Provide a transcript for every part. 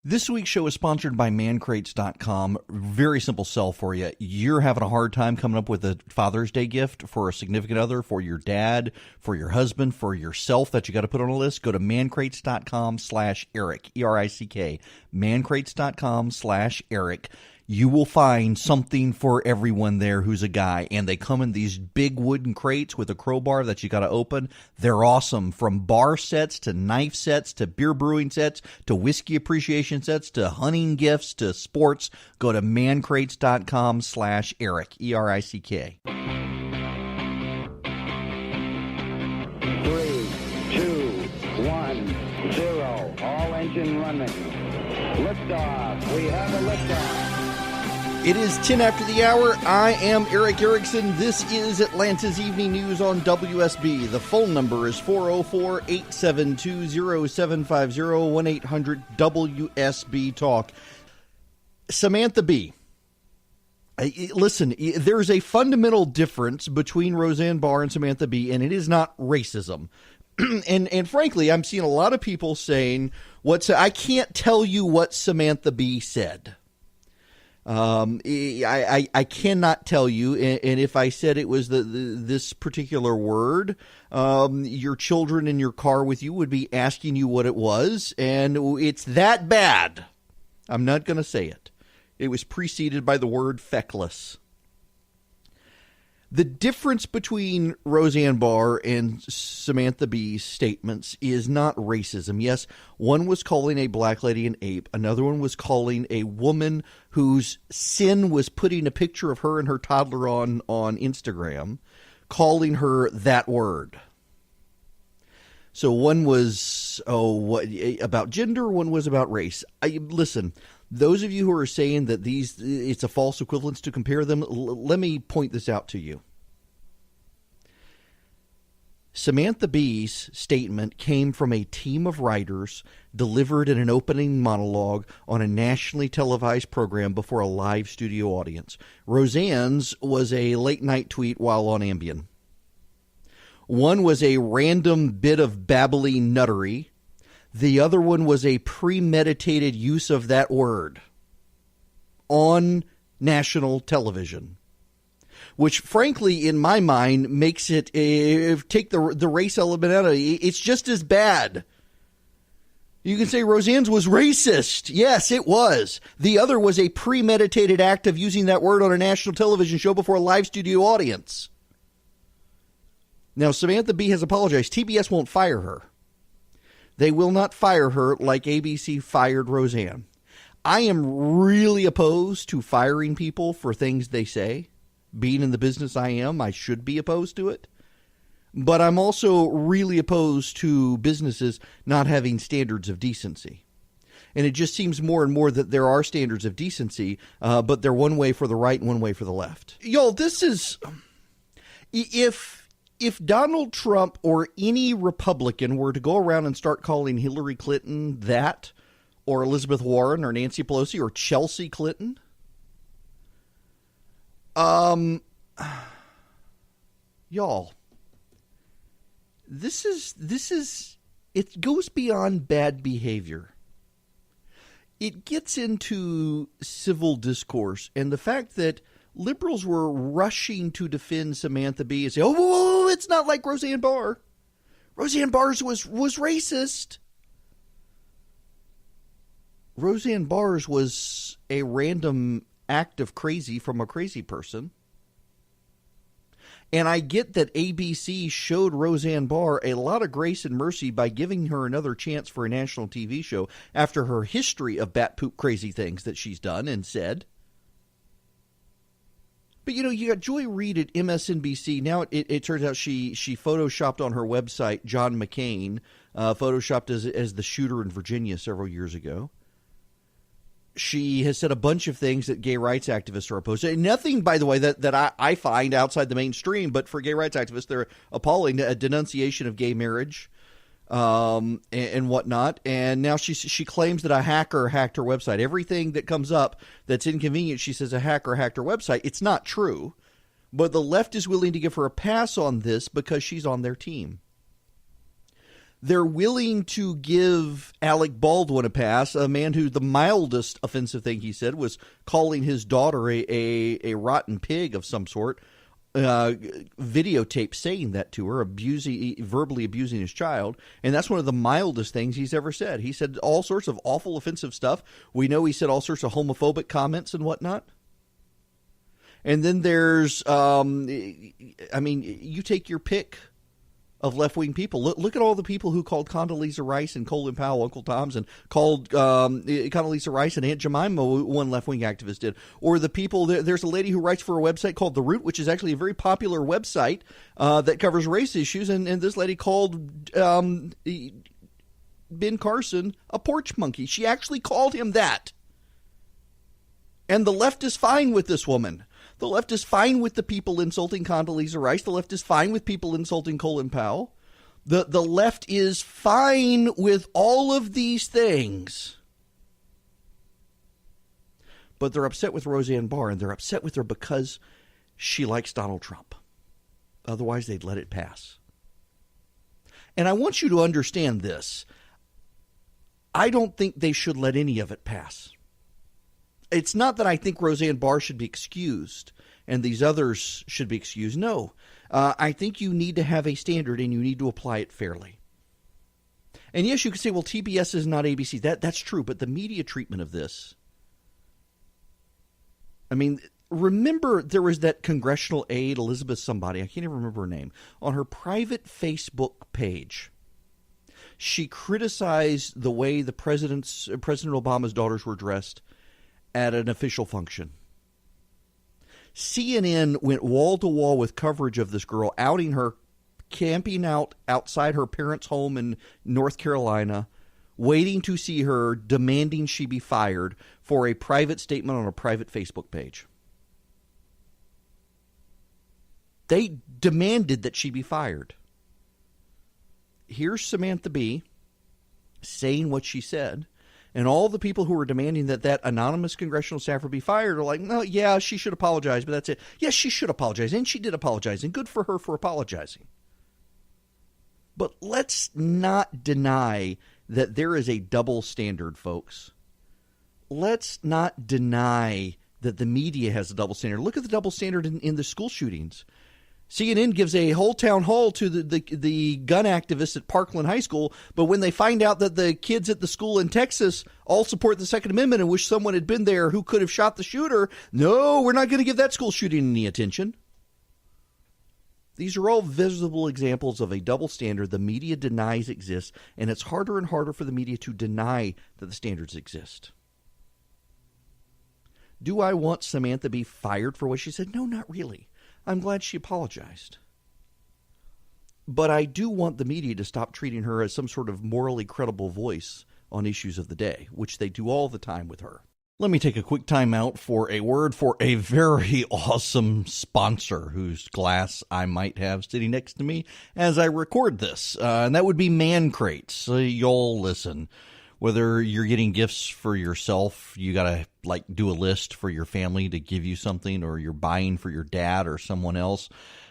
This week's show is sponsored by mancrates.com. Very simple sell for you. You're having a hard time coming up with a Father's Day gift for a significant other, for your dad, for your husband, for yourself that you got to put on a list. Go to mancrates.com/Eric, E-R-I-C-K, mancrates.com/Eric. You will find something for everyone there who's a guy, and they come in these big wooden crates with a crowbar that you got to open. They're awesome, from bar sets to knife sets to beer brewing sets to whiskey appreciation sets to hunting gifts to sports. Go to mancrates.com/Eric, E-R-I-C-K. 3, 2, 1, 0. All engine running. Liftoff. We have a liftoff. It is 10 after the hour. I am Eric Erickson. This is Atlanta's Evening News on WSB. The phone number is 404-872-0750, 1-800-WSB-TALK. Samantha Bee. Listen, there's a fundamental difference between Roseanne Barr and Samantha Bee, and it is not racism. And frankly, I'm seeing a lot of people saying, I can't tell you what Samantha Bee said. I cannot tell you, and if I said it was this particular word, your children in your car with you would be asking you what it was, and it's that bad. I'm not going to say it. It was preceded by the word feckless. The difference between Roseanne Barr and Samantha Bee's statements is not racism. Yes, one was calling a black lady an ape. Another one was calling a woman whose sin was putting a picture of her and her toddler on Instagram, calling her that word. So one was about gender, one was about race. Listen, those of you who are saying that it's a false equivalence to compare them, let me point this out to you. Samantha Bee's statement came from a team of writers delivered in an opening monologue on a nationally televised program before a live studio audience. Roseanne's was a late-night tweet while on Ambien. One was a random bit of babbling nuttery. The other one was a premeditated use of that word on national television, which frankly, in my mind, makes it, take the race element out of it, it's just as bad. You can say Roseanne's was racist. Yes, it was. The other was a premeditated act of using that word on a national television show before a live studio audience. Now, Samantha Bee has apologized. TBS won't fire her. They will not fire her like ABC fired Roseanne. I am really opposed to firing people for things they say. Being in the business I am, I should be opposed to it. But I'm also really opposed to businesses not having standards of decency. And it just seems more and more that there are standards of decency, but they're one way for the right and one way for the left. Y'all, this is... If Donald Trump or any Republican were to go around and start calling Hillary Clinton that, or Elizabeth Warren, or Nancy Pelosi, or Chelsea Clinton, y'all, this is, it goes beyond bad behavior. It gets into civil discourse, and the fact that liberals were rushing to defend Samantha Bee and say, oh, whoa, it's not like Roseanne Barr. Roseanne Barr's was racist. Roseanne Barr's was a random act of crazy from a crazy person. And I get that ABC showed Roseanne Barr a lot of grace and mercy by giving her another chance for a national TV show after her history of bat poop crazy things that she's done and said. But, you know, you got Joy Reid at MSNBC. Now it turns out she photoshopped on her website John McCain, photoshopped as the shooter in Virginia several years ago. She has said a bunch of things that gay rights activists are opposed to. Nothing, by the way, that I find outside the mainstream, but for gay rights activists, they're appalling. A denunciation of gay marriage and whatnot. And now she claims that a hacker hacked her website. Everything that comes up that's inconvenient, she says a hacker hacked her website. It's not true. But the left is willing to give her a pass on this because she's on their team. They're willing to give Alec Baldwin a pass, a man who the mildest offensive thing he said was calling his daughter a rotten pig of some sort, videotape saying that to her, verbally abusing his child. And that's one of the mildest things he's ever said. He said all sorts of awful, offensive stuff. We know he said all sorts of homophobic comments and whatnot. And then there's, you take your pick of left-wing people. Look at all the people who called Condoleezza Rice and Colin Powell Uncle Toms, and called Condoleezza Rice and Aunt Jemima, one left-wing activist did. Or the people, there's a lady who writes for a website called The Root, which is actually a very popular website that covers race issues, and this lady called Ben Carson a porch monkey. She actually called him that. And the left is fine with this woman. The left is fine with the people insulting Condoleezza Rice. The left is fine with people insulting Colin Powell. The left is fine with all of these things. But they're upset with Roseanne Barr, and they're upset with her because she likes Donald Trump. Otherwise, they'd let it pass. And I want you to understand this. I don't think they should let any of it pass. It's not that I think Roseanne Barr should be excused and these others should be excused. No, I think you need to have a standard and you need to apply it fairly. And yes, you can say, well, TBS is not ABC. That's true, but the media treatment of this. I mean, remember there was that congressional aide, Elizabeth somebody, I can't even remember her name, on her private Facebook page. She criticized the way the President Obama's daughters were dressed at an official function. CNN went wall to wall with coverage of this girl, outing her camping out outside her parents' home in North Carolina, waiting to see her, demanding she be fired for a private statement on a private Facebook page. They demanded that she be fired. Here's Samantha Bee saying what she said. And all the people who were demanding that anonymous congressional staffer be fired are like, no, yeah, she should apologize, but that's it. Yes, she should apologize, and she did apologize, and good for her for apologizing. But let's not deny that there is a double standard, folks. Let's not deny that the media has a double standard. Look at the double standard in the school shootings. CNN gives a whole town hall to the gun activists at Parkland High School, but when they find out that the kids at the school in Texas all support the Second Amendment and wish someone had been there who could have shot the shooter, no, we're not going to give that school shooting any attention. These are all visible examples of a double standard the media denies exists, and it's harder and harder for the media to deny that the standards exist. Do I want Samantha Bee fired for what she said? No, not really. I'm glad she apologized. But I do want the media to stop treating her as some sort of morally credible voice on issues of the day, which they do all the time with her. Let me take a quick time out for a word for a very awesome sponsor whose glass I might have sitting next to me as I record this, and that would be Man Crates. So you'll listen. Whether you're getting gifts for yourself, you got to do a list for your family to give you something, or you're buying for your dad or someone else.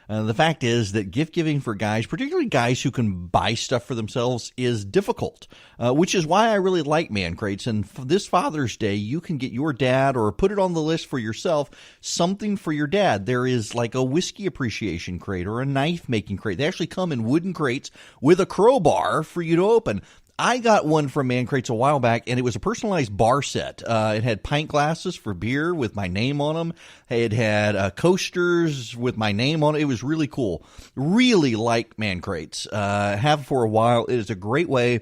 The fact is that gift giving for guys, particularly guys who can buy stuff for themselves, is difficult, which is why I really like Man Crates. And for this Father's Day, you can get your dad, or put it on the list for yourself, something for your dad. There is like a whiskey appreciation crate or a knife making crate. They actually come in wooden crates with a crowbar for you to open. I got one from Man Crates a while back, and it was a personalized bar set. It had pint glasses for beer with my name on them. It had coasters with my name on it. It was really cool. Really like Man Crates. Have for a while. It is a great way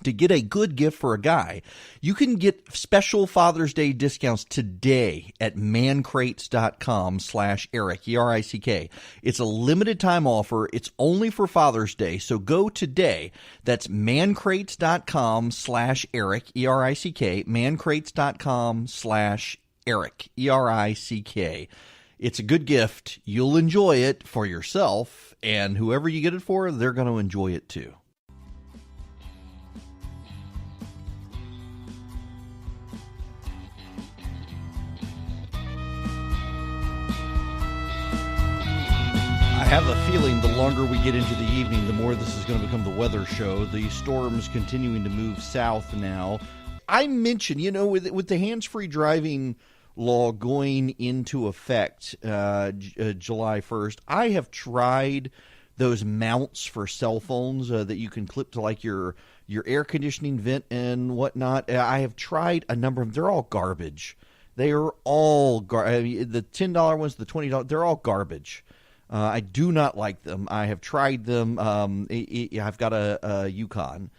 to get a good gift for a guy. You can get special Father's Day discounts today at mancrates.com/Eric, E-R-I-C-K. It's a limited time offer. It's only for Father's Day. So go today. That's mancrates.com/Eric, E-R-I-C-K, mancrates.com/Eric, E-R-I-C-K. It's a good gift. You'll enjoy it for yourself, and whoever you get it for, they're going to enjoy it too. I have a feeling the longer we get into the evening, the more this is going to become the weather show. The storm's continuing to move south now. I mentioned, with the hands-free driving law going into effect July 1st, I have tried those mounts for cell phones that you can clip to like your air conditioning vent and whatnot. I have tried a number of them. They're all garbage. They are all the $10 ones, the $20, they're all garbage. I do not like them. I have tried them. I've got a Yukon,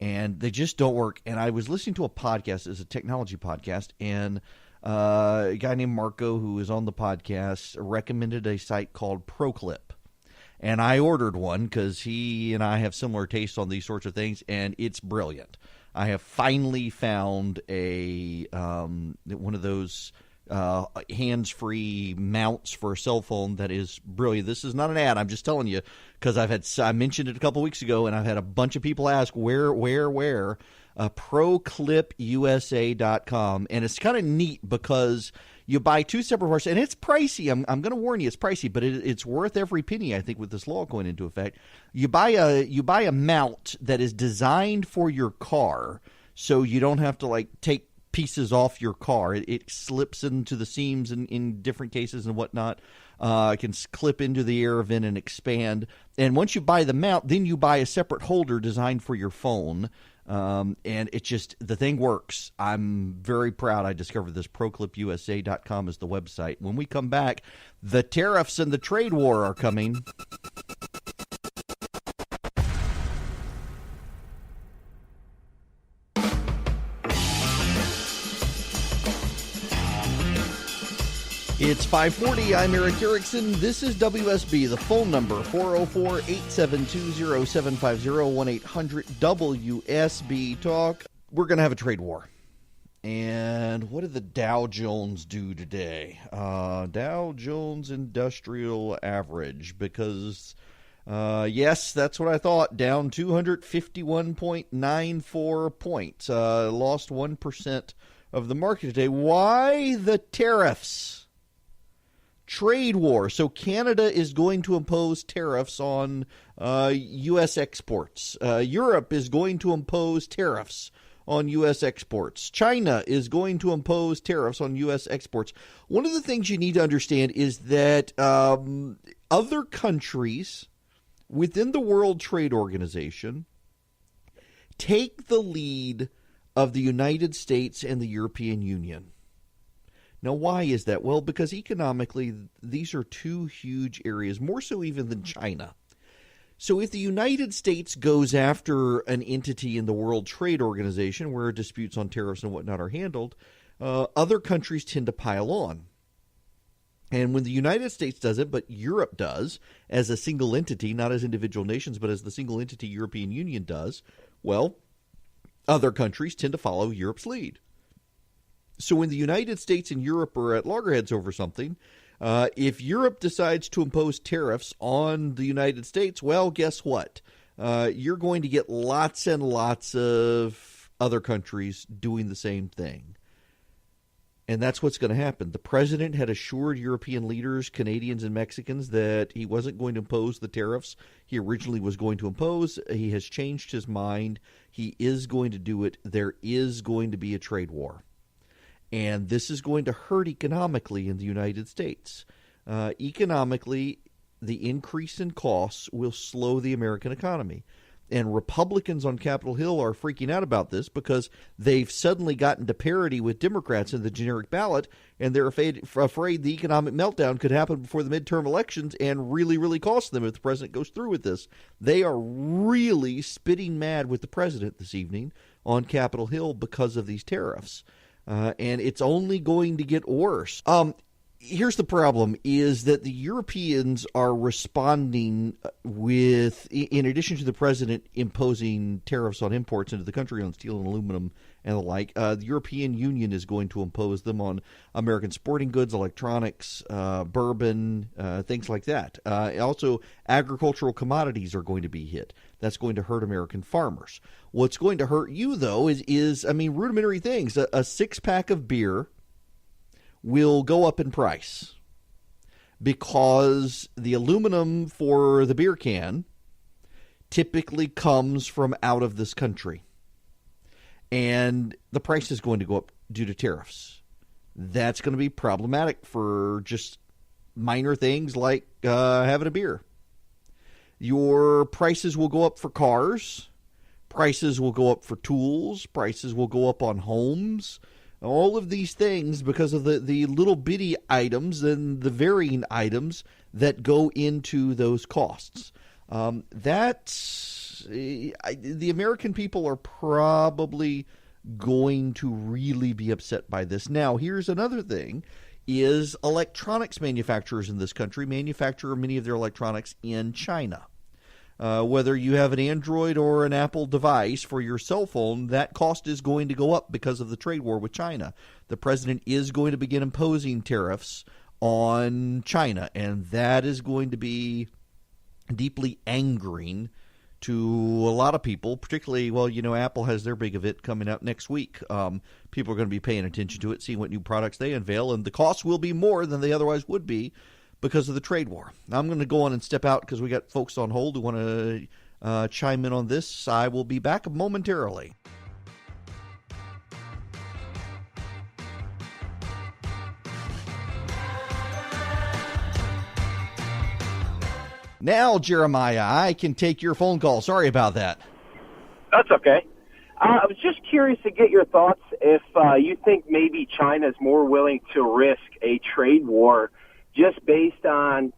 and they just don't work. And I was listening to a podcast. It's a technology podcast, and a guy named Marco, who is on the podcast, recommended a site called ProClip. And I ordered one because he and I have similar tastes on these sorts of things, and it's brilliant. I have finally found one of those hands-free mounts for a cell phone that is brilliant. This is not an ad. I'm just telling you because I mentioned it a couple weeks ago, and I've had a bunch of people ask where. ProClipUSA.com, and it's kind of neat because you buy two separate parts, and it's pricey. I'm going to warn you, it's pricey, but it's worth every penny. I think with this law going into effect, you buy a mount that is designed for your car, so you don't have to take pieces off your car. It slips into the seams in different cases and whatnot. It can clip into the air vent and expand. And once you buy the mount, then you buy a separate holder designed for your phone. And it just, the thing works. I'm very proud I discovered this. ProClipUSA.com is the website. When we come back, the tariffs and the trade war are coming. It's 5:40. I'm Eric Erickson. This is WSB. The phone number, 404-872-0750, 1-800-WSB Talk. We're going to have a trade war. And what did the Dow Jones do today? Dow Jones Industrial Average, because, yes, that's what I thought. Down 251.94 points. Lost 1% of the market today. Why the tariffs? Trade war. So Canada is going to impose tariffs on U.S. exports. Europe is going to impose tariffs on U.S. exports. China is going to impose tariffs on U.S. exports. One of the things you need to understand is that other countries within the World Trade Organization take the lead of the United States and the European Union. Now, why is that? Well, because economically, these are two huge areas, more so even than China. So if the United States goes after an entity in the World Trade Organization where disputes on tariffs and whatnot are handled, other countries tend to pile on. And when the United States does it, but Europe does, as a single entity, not as individual nations, but as the single entity European Union does, well, other countries tend to follow Europe's lead. So when the United States and Europe are at loggerheads over something, if Europe decides to impose tariffs on the United States, well, guess what? You're going to get lots and lots of other countries doing the same thing. And that's what's going to happen. The president had assured European leaders, Canadians and Mexicans, that he wasn't going to impose the tariffs he originally was going to impose. He has changed his mind. He is going to do it. There is going to be a trade war. And this is going to hurt economically in the United States. Economically, the increase in costs will slow the American economy. And Republicans on Capitol Hill are freaking out about this because they've suddenly gotten to parity with Democrats in the generic ballot, and they're afraid the economic meltdown could happen before the midterm elections and really, really cost them if the president goes through with this. They are really spitting mad with the president this evening on Capitol Hill because of these tariffs. And it's only going to get worse. Here's the problem, is that the Europeans are responding with, in addition to the president imposing tariffs on imports into the country on steel and aluminum and the like, the European Union is going to impose them on American sporting goods, electronics, bourbon, things like that. Also, agricultural commodities are going to be hit. That's going to hurt American farmers. What's going to hurt you, though, is rudimentary things. A six-pack of beer will go up in price. because the aluminum for the beer can typically comes from out of this country. And the price is going to go up due to tariffs. That's going to be problematic for just minor things like having a beer. Your prices will go up for cars. Prices will go up for tools. Prices will go up on homes. All of these things because of the little bitty items and the varying items that go into those costs. The American people are probably going to really be upset by this. Now, here's another thing, is electronics manufacturers in this country manufacture many of their electronics in China. Whether you have an Android or an Apple device for your cell phone, that cost is going to go up because of the trade war with China. The president is going to begin imposing tariffs on China, and that is going to be deeply angering to a lot of people, particularly, Apple has their big event coming up next week. People are going to be paying attention to it, seeing what new products they unveil, and the costs will be more than they otherwise would be because of the trade war. Now, I'm going to go on and step out because we got folks on hold who want to chime in on this. I will be back momentarily. Now, Jeremiah, I can take your phone call. Sorry about that. That's okay. I was just curious to get your thoughts if you think maybe China is more willing to risk a trade war just based on,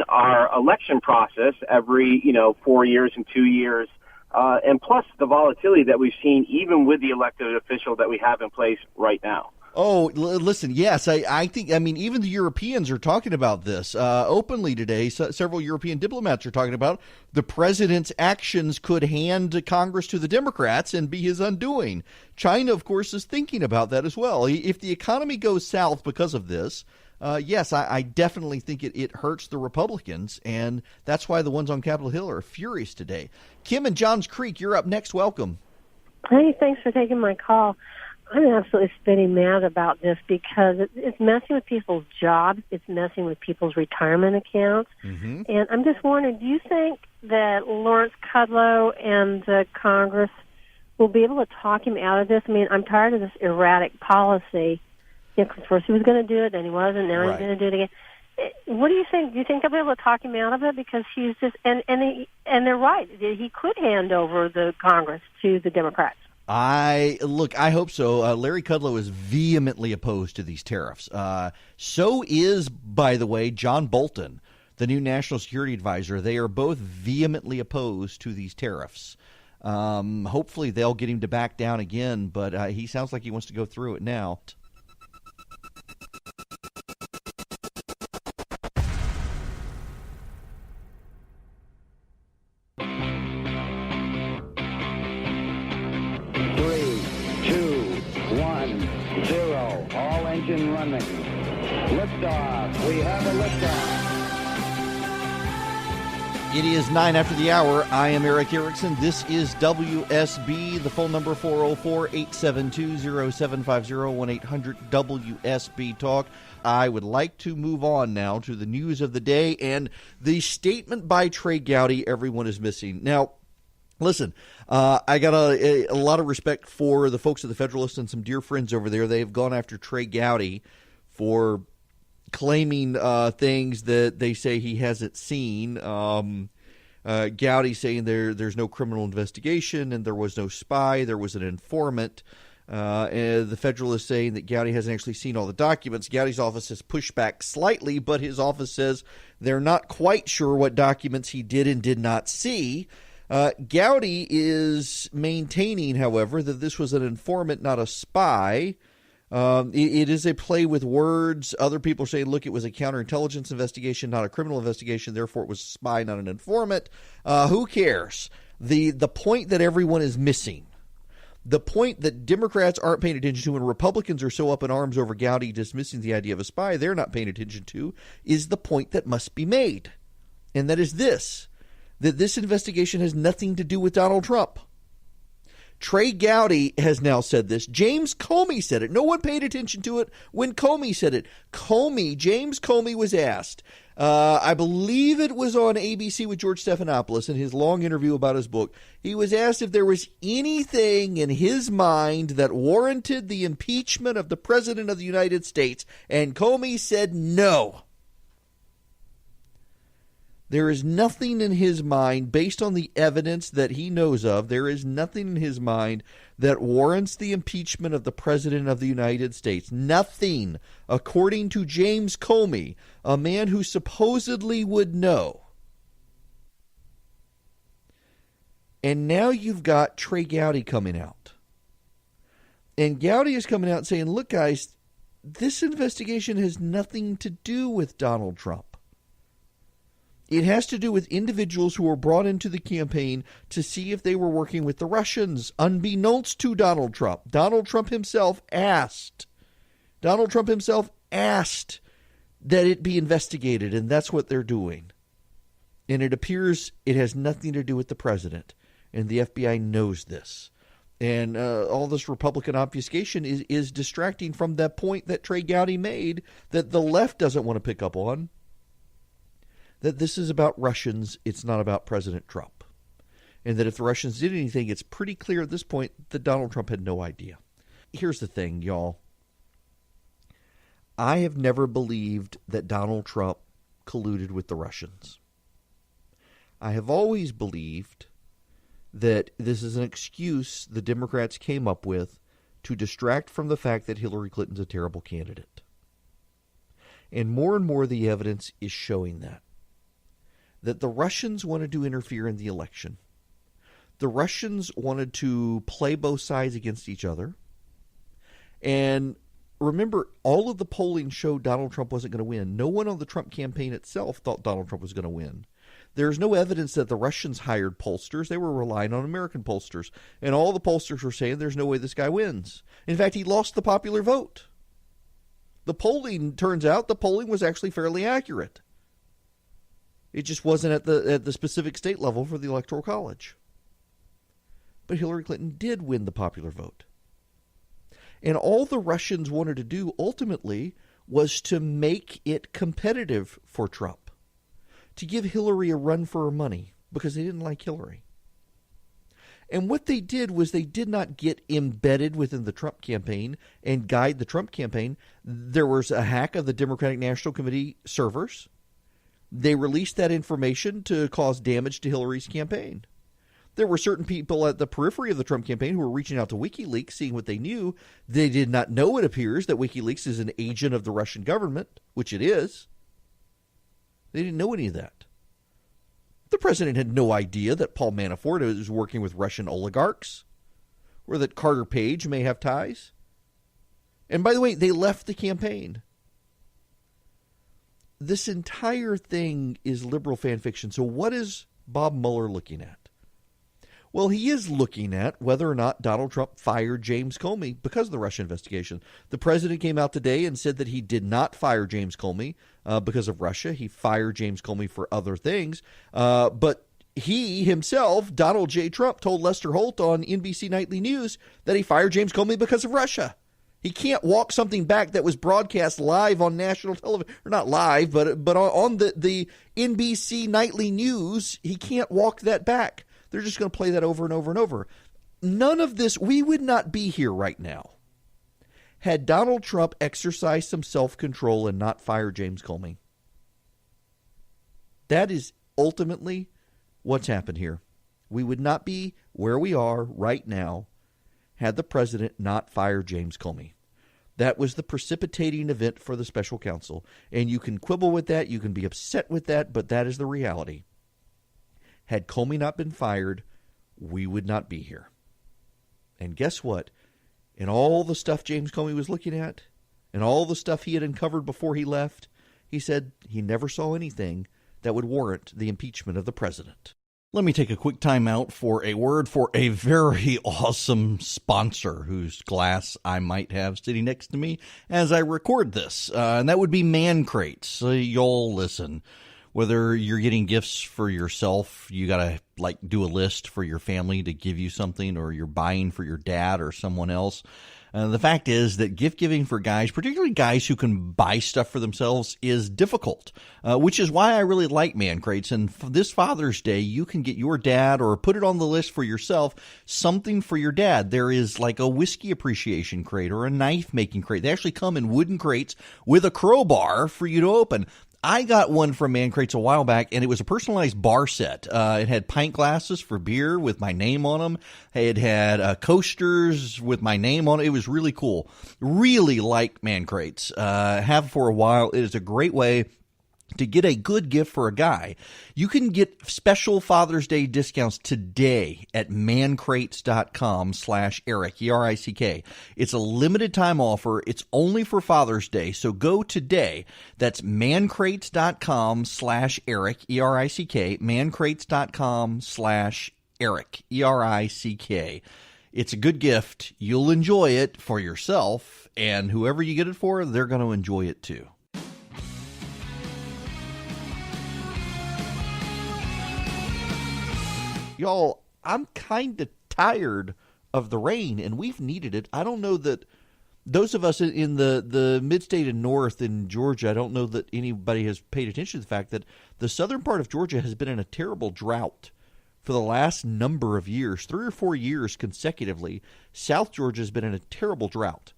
our election process every, 4 years and 2 years, and plus the volatility that we've seen even with the elected official that we have in place right now. Oh, listen, yes, I think, even the Europeans are talking about this openly today. Several European diplomats are talking about the president's actions could hand Congress to the Democrats and be his undoing. China, of course, is thinking about that as well. If the economy goes south because of this, yes, I definitely think it hurts the Republicans, and that's why the ones on Capitol Hill are furious today. Kim in Johns Creek, you're up next. Welcome. Hey, thanks for taking my call. I'm absolutely spitting mad about this because it's messing with people's jobs. It's messing with people's retirement accounts. Mm-hmm. And I'm just wondering, do you think that Lawrence Kudlow and the Congress will be able to talk him out of this? I'm tired of this erratic policy. Because first he was going to do it, then he wasn't, now he's going to do it again. What do you think? Do you think they'll be able to talk him out of it? Because he's just, and they're right. He could hand over the Congress to the Democrats. I hope so. Larry Kudlow is vehemently opposed to these tariffs. So is, by the way, John Bolton, the new national security advisor. They are both vehemently opposed to these tariffs. Hopefully they'll get him to back down again, but he sounds like he wants to go through it now. Engine running. Liftoff. We have a liftoff. It is 9 after the hour. I am Eric Erickson. This is WSB. The phone number 404-872-0750, 1-800-WSB Talk. I would like to move on now to the news of the day and the statement by Trey Gowdy everyone is missing. Now, listen, I got a lot of respect for the folks at the Federalist and some dear friends over there. They've gone after Trey Gowdy for claiming things that they say he hasn't seen. Gowdy saying there's no criminal investigation and there was no spy, there was an informant. And the Federalist saying that Gowdy hasn't actually seen all the documents. Gowdy's office has pushed back slightly, but his office says they're not quite sure what documents he did and did not see. Gowdy is maintaining, however, that this was an informant, not a spy. It is a play with words. Other people are saying, look, it was a counterintelligence investigation, not a criminal investigation. Therefore, it was a spy, not an informant. Who cares? The point that everyone is missing, the point that Democrats aren't paying attention to and Republicans are so up in arms over Gowdy dismissing the idea of a spy they're not paying attention to, is the point that must be made. And that is this, that this investigation has nothing to do with Donald Trump. Trey Gowdy has now said this. James Comey said it. No one paid attention to it when Comey said it. James Comey was asked, I believe it was on ABC with George Stephanopoulos in his long interview about his book. He was asked if there was anything in his mind that warranted the impeachment of the President of the United States. And Comey said no. There is nothing in his mind, based on the evidence that he knows of, there is nothing in his mind that warrants the impeachment of the President of the United States. Nothing, according to James Comey, a man who supposedly would know. And now you've got Trey Gowdy coming out. And Gowdy is coming out saying, look, guys, this investigation has nothing to do with Donald Trump. It has to do with individuals who were brought into the campaign to see if they were working with the Russians, unbeknownst to Donald Trump. Donald Trump himself asked that it be investigated, and that's what they're doing. And it appears it has nothing to do with the president, and the FBI knows this. And all this Republican obfuscation is distracting from that point that Trey Gowdy made that the left doesn't want to pick up on. That this is about Russians, it's not about President Trump. And that if the Russians did anything, it's pretty clear at this point that Donald Trump had no idea. Here's the thing, y'all. I have never believed that Donald Trump colluded with the Russians. I have always believed that this is an excuse the Democrats came up with to distract from the fact that Hillary Clinton's a terrible candidate. And more the evidence is showing that the Russians wanted to interfere in the election. The Russians wanted to play both sides against each other. And remember, all of the polling showed Donald Trump wasn't going to win. No one on the Trump campaign itself thought Donald Trump was going to win. There's no evidence that the Russians hired pollsters. They were relying on American pollsters. And all the pollsters were saying there's no way this guy wins. In fact, he lost the popular vote. Turns out the polling was actually fairly accurate. It just wasn't at the specific state level for the Electoral College. But Hillary Clinton did win the popular vote. And all the Russians wanted to do ultimately was to make it competitive for Trump, to give Hillary a run for her money because they didn't like Hillary. And what they did was they did not get embedded within the Trump campaign and guide the Trump campaign. There was a hack of the Democratic National Committee servers. They released that information to cause damage to Hillary's campaign. There were certain people at the periphery of the Trump campaign who were reaching out to WikiLeaks, seeing what they knew. They did not know, it appears, that WikiLeaks is an agent of the Russian government, which it is. They didn't know any of that. The president had no idea that Paul Manafort was working with Russian oligarchs, or that Carter Page may have ties. And by the way, they left the campaign. This entire thing is liberal fan fiction. So what is Bob Mueller looking at? Well, he is looking at whether or not Donald Trump fired James Comey because of the Russia investigation. The president came out today and said that he did not fire James Comey because of Russia. He fired James Comey for other things. But he himself, Donald J. Trump, told Lester Holt on NBC Nightly News that he fired James Comey because of Russia. He can't walk something back that was broadcast live on national television, or not live, but on the NBC Nightly News. He can't walk that back. They're just going to play that over and over and over. None of this, we would not be here right now had Donald Trump exercised some self-control and not fired James Comey. That is ultimately what's happened here. We would not be where we are right now had the president not fired James Comey. That was the precipitating event for the special counsel. And you can quibble with that, you can be upset with that, but that is the reality. Had Comey not been fired, we would not be here. And guess what? In all the stuff James Comey was looking at, and all the stuff he had uncovered before he left, he said he never saw anything that would warrant the impeachment of the president. Let me take a quick time out for a word for a very awesome sponsor whose glass I might have sitting next to me as I record this, and that would be Man Crates. So you'll listen. Whether you're getting gifts for yourself, you got to like do a list for your family to give you something, or you're buying for your dad or someone else. The fact is that gift giving for guys, particularly guys who can buy stuff for themselves, is difficult, which is why I really like Man Crates. And this Father's Day, you can get your dad, or put it on the list for yourself, something for your dad. There is like a whiskey appreciation crate or a knife making crate. They actually come in wooden crates with a crowbar for you to open. I got one from Man Crates a while back, and it was a personalized bar set. It had pint glasses for beer with my name on them. It had coasters with my name on it. It was really cool. Really like Man Crates. Have for a while. It is a great way to get a good gift for a guy. You can get special Father's Day discounts today at mancrates.com/Eric, E-R-I-C-K. It's a limited time offer. It's only for Father's Day. So go today. That's mancrates.com/Eric, E-R-I-C-K, mancrates.com/Eric, E-R-I-C-K. It's a good gift. You'll enjoy it for yourself, and whoever you get it for, they're going to enjoy it too. Y'all, I'm kind of tired of the rain, and we've needed it. I don't know that those of us in the mid-state and north in Georgia, I don't know that anybody has paid attention to the fact that the southern part of Georgia has been in a terrible drought for the last number of years, 3 or 4 years consecutively. South Georgia has been in a terrible drought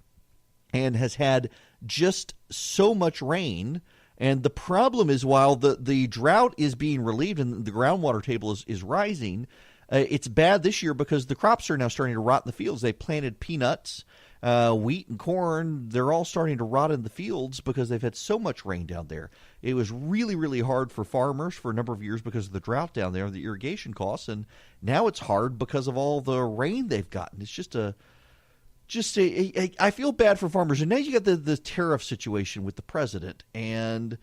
and has had just so much rain. And the problem is, while the drought is being relieved and the groundwater table is rising, it's bad this year because the crops are now starting to rot in the fields. They planted peanuts, wheat, and corn. They're all starting to rot in the fields because they've had so much rain down there. It was really, really hard for farmers for a number of years because of the drought down there, the irrigation costs. And now it's hard because of all the rain they've gotten. It's I feel bad for farmers. And now you got the tariff situation with the president. And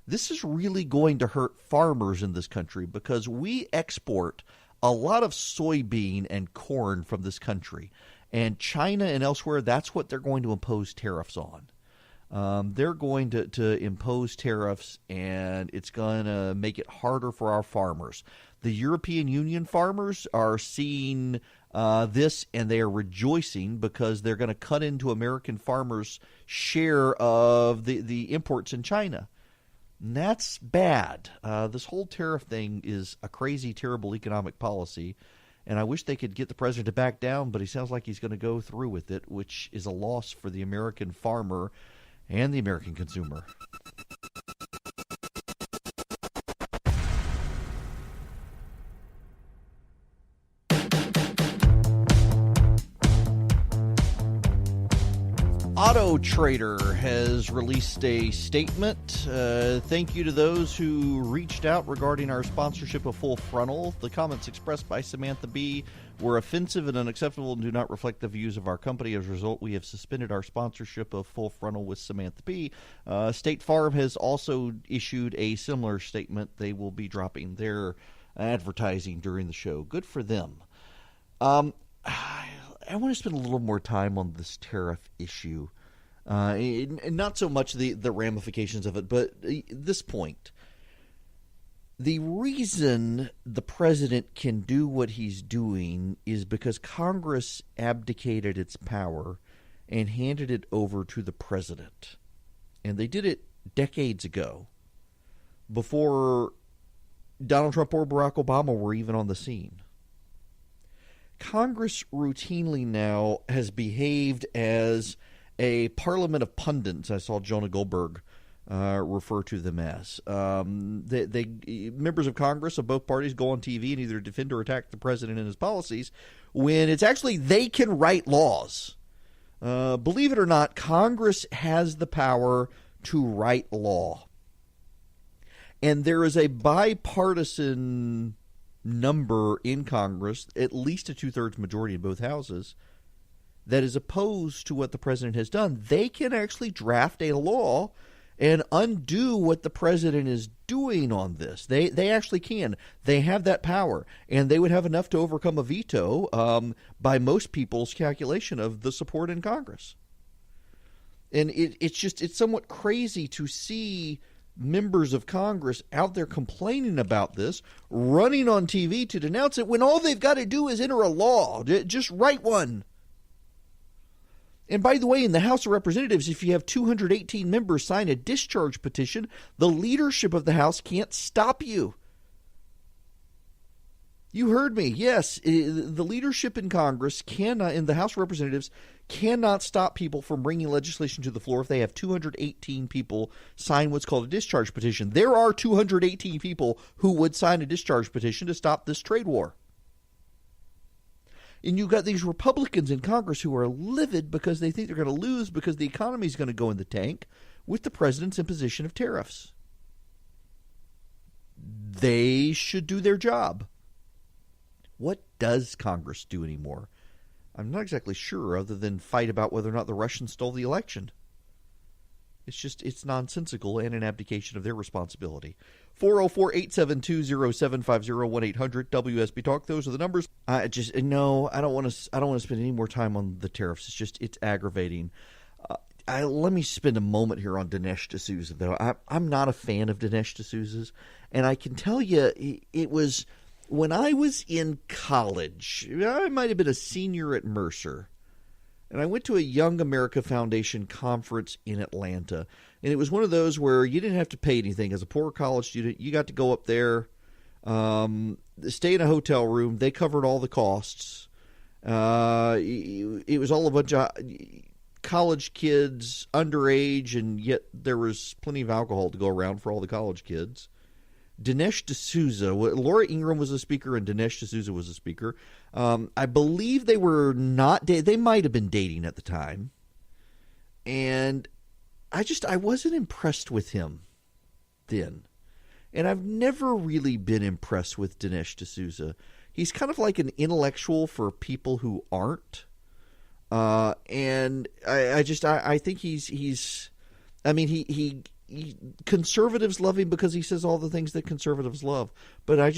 this is really going to hurt farmers in this country because we export a lot of soybean and corn from this country. And China and elsewhere, that's what they're going to impose tariffs on. They're going to impose tariffs, and it's going to make it harder for our farmers. The European Union farmers are seeing this, and they are rejoicing because they're going to cut into American farmers' share of the imports in China. And that's bad. This whole tariff thing is a crazy, terrible economic policy, and I wish they could get the president to back down, but he sounds like he's going to go through with it, which is a loss for the American farmer and the American consumer. Auto Trader has released a statement. Thank you to those who reached out regarding our sponsorship of Full Frontal. The comments expressed by Samantha Bee were offensive and unacceptable and do not reflect the views of our company. As a result, we have suspended our sponsorship of Full Frontal with Samantha Bee. State Farm has also issued a similar statement. They will be dropping their advertising during the show. Good for them. I want to spend a little more time on this tariff issue. Not so much the ramifications of it, but this point. The reason the president can do what he's doing is because Congress abdicated its power and handed it over to the president. And they did it decades ago, before Donald Trump or Barack Obama were even on the scene. Congress routinely now has behaved as a parliament of pundits. I saw Jonah Goldberg refer to them as. Members of Congress of both parties go on TV and either defend or attack the president and his policies when it's actually they can write laws. Believe it or not, Congress has the power to write law. And there is a bipartisan number in Congress, at least a 2/3 majority in both houses, that is opposed to what the president has done. They can actually draft a law and undo what the president is doing on this. They actually can. They have that power, and they would have enough to overcome a veto by most people's calculation of the support in Congress. And it's somewhat crazy to see members of Congress out there complaining about this, running on TV to denounce it, when all they've got to do is enter a law. Just write one. And by the way, in the House of Representatives, if you have 218 members sign a discharge petition, the leadership of the House can't stop you. You heard me. Yes, the leadership in Congress cannot, in the House of Representatives, cannot stop people from bringing legislation to the floor if they have 218 people sign what's called a discharge petition. There are 218 people who would sign a discharge petition to stop this trade war. And you've got these Republicans in Congress who are livid because they think they're going to lose because the economy is going to go in the tank with the president's imposition of tariffs. They should do their job. What does Congress do anymore? I'm not exactly sure, other than fight about whether or not the Russians stole the election. It's nonsensical and an abdication of their responsibility. 404-872-0750, 1-800 WSB Talk. Those are the numbers. I don't want to spend any more time on the tariffs. It's aggravating. Let me spend a moment here on Dinesh D'Souza, though. I'm not a fan of Dinesh D'Souza's, and I can tell you it was when I was in college. I might have been a senior at Mercer, and I went to a Young America Foundation conference in Atlanta. And it was one of those where you didn't have to pay anything. As a poor college student, you got to go up there, stay in a hotel room. They covered all the costs. It was all a bunch of college kids, underage, and yet there was plenty of alcohol to go around for all the college kids. Dinesh D'Souza, Laura Ingraham was a speaker, and Dinesh D'Souza was a speaker. I believe they were not. They might have been dating at the time, and I wasn't impressed with him then, and I've never really been impressed with Dinesh D'Souza. He's kind of like an intellectual for people who aren't, and I think he's. I mean, he conservatives love him because he says all the things that conservatives love. But I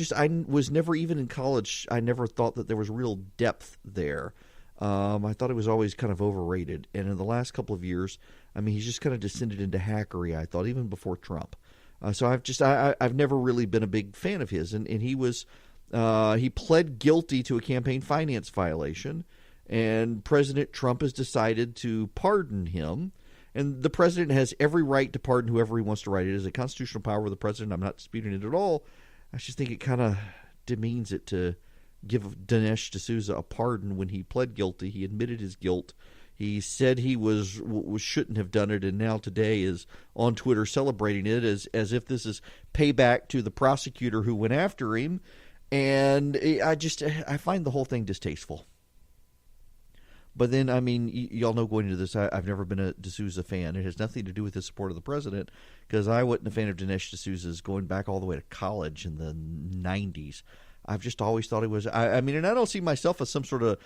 was never, even in college, I never thought that there was real depth there. I thought it was always kind of overrated. And in the last couple of years, I mean, he's just kind of descended into hackery, I thought, even before Trump. So I've never really been a big fan of his. And he pled guilty to a campaign finance violation. And President Trump has decided to pardon him. And the president has every right to pardon whoever he wants to write. It is a constitutional power of the president. I'm not disputing it at all. I just think it kind of demeans it to give Dinesh D'Souza a pardon when he pled guilty. He admitted his guilt. He said he shouldn't have done it, and now today is on Twitter celebrating it as if this is payback to the prosecutor who went after him. And I find the whole thing distasteful. But then, I mean, y'all know going into this, I've never been a D'Souza fan. It has nothing to do with his support of the president, because I wasn't a fan of Dinesh D'Souza's going back all the way to college in the 90s. I've just always thought it was, I mean, and I don't see myself as some sort of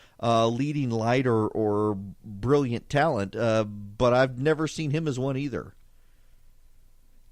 leading light or brilliant talent, but I've never seen him as one either.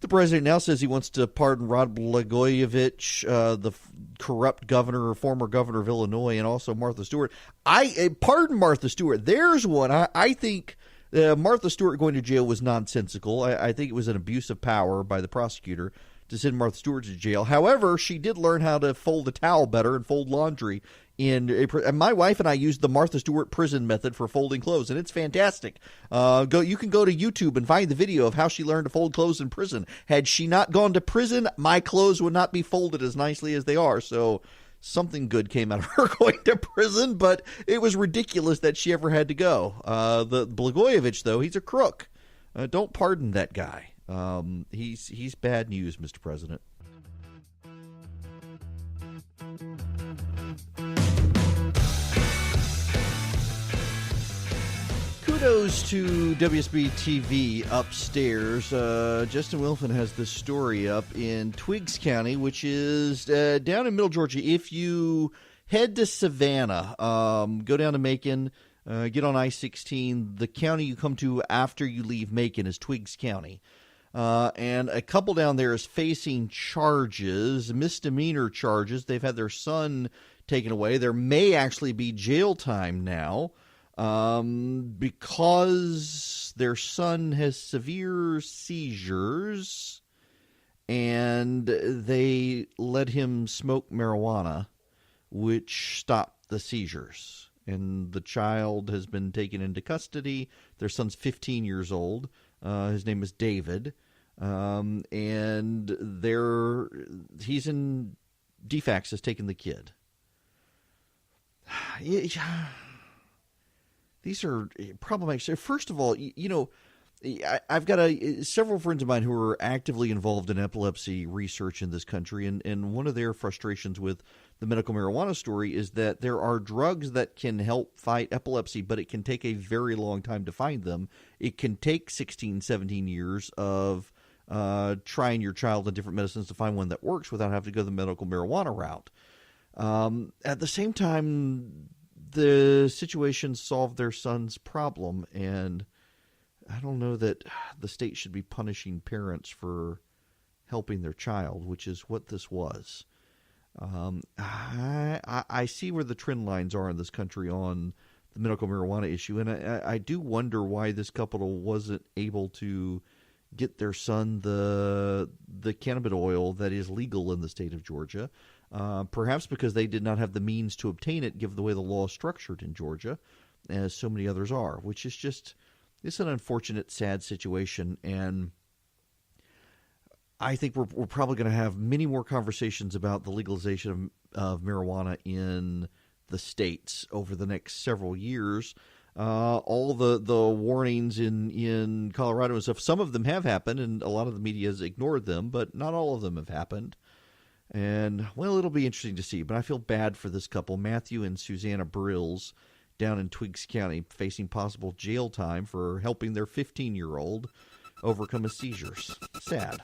The president now says he wants to pardon Rod Blagojevich, the corrupt governor or former governor of Illinois, and also Martha Stewart. Pardon Martha Stewart. There's one. I think Martha Stewart going to jail was nonsensical. I think it was an abuse of power by the prosecutor to send Martha Stewart to jail. However, she did learn how to fold a towel better and fold laundry. And my wife and I used the Martha Stewart prison method for folding clothes, and it's fantastic. You can go to YouTube and find the video of how she learned to fold clothes in prison. Had she not gone to prison, my clothes would not be folded as nicely as they are. So something good came out of her going to prison, but it was ridiculous that she ever had to go. The Blagojevich, though, he's a crook. Don't pardon that guy. He's bad news, Mr. President. Kudos to WSB TV upstairs. Justin Wilson has this story up in Twiggs County, which is down in Middle Georgia. If you head to Savannah, go down to Macon, get on I-16. The county you come to after you leave Macon is Twiggs County. And a couple down there is facing charges, misdemeanor charges. They've had their son taken away. There may actually be jail time now. Because their son has severe seizures and they let him smoke marijuana, which stopped the seizures. And the child has been taken into custody. Their son's 15 years old. His name is David. And he's in DFACS has taken the kid. These are problematic. First of all, I've got several friends of mine who are actively involved in epilepsy research in this country, and one of their frustrations with the medical marijuana story is that there are drugs that can help fight epilepsy, but it can take a very long time to find them. It can take 16, 17 years of trying your child on different medicines to find one that works without having to go the medical marijuana route. At the same time, the situation solved their son's problem, and I don't know that the state should be punishing parents for helping their child, which is what this was. I see where the trend lines are in this country on the medical marijuana issue, and I do wonder why this couple wasn't able to get their son the cannabis oil that is legal in the state of Georgia. Perhaps because they did not have the means to obtain it, given the way the law is structured in Georgia, as so many others are, which is just it's an unfortunate, sad situation. And I think we're probably going to have many more conversations about the legalization of marijuana in the states over the next several years. All the warnings in Colorado and stuff, some of them have happened, and a lot of the media has ignored them, but not all of them have happened. And, well, it'll be interesting to see. But I feel bad for this couple, Matthew and Susanna Brills, down in Twiggs County, facing possible jail time for helping their 15-year-old overcome his seizures. Sad.